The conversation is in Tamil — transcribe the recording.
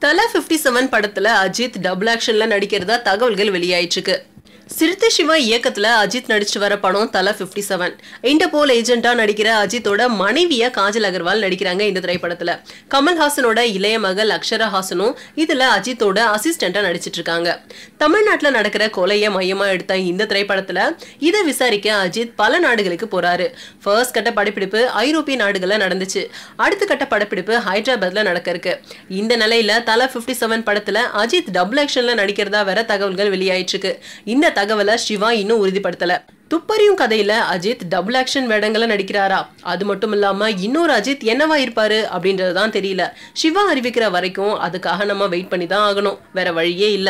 தல 57 படத்துல அஜித் டபுள் ஆக்ஷன்ல நடிக்கிறதா தகவல்கள் வெளியாயிருக்கு. சிறுத்தை சிவா இயக்கத்துல அஜித் நடிச்சு வர படம் தல 57. இன்டர்போல் ஏஜென்டா நடிக்கிற அஜித்தோட மனைவியா காஜல் அகர்வால் நடிக்கிறாங்க இந்த திரைப்படத்துல. கமல்ஹாசனோட இளைய மகள் அக்ஷரா ஹாசனும் இதுல அஜித்தோட அசிஸ்டண்டா நடிச்சிட்டு இருக்காங்க. தமிழ்நாட்டுல நடக்கிற கொலையை மையமா எடுத்த இந்த திரைப்படத்துல இதை விசாரிக்க அஜித் பல நாடுகளுக்கு போறாரு. ஃபர்ஸ்ட் கட்ட படப்பிடிப்பு ஐரோப்பிய நாடுகள்ல நடந்துச்சு. அடுத்த கட்ட படப்பிடிப்பு ஹைதராபாத்ல நடக்க இருக்கு. இந்த நிலையில தல 57 படத்துல அஜித் டபுள் ஆக்ஷன்ல நடிக்கிறதா வேற தகவல்கள் வெளியாயிருக்கு. இந்த தகவலை சிவா இன்னும் உறுதிப்படுத்தல. துப்பறியும் கதையில அஜித் டபுள் ஆக்ஷன் வேடங்கள நடிக்கிறாரா? அது மட்டும் இல்லாம இன்னொரு அஜித் என்னவா இருப்பாரு அப்படின்றதுதான் தெரியல. சிவா அறிவிக்கிற வரைக்கும் அதுக்காக நம்ம வெயிட் பண்ணி தான் ஆகணும். வேற வழியே இல்ல.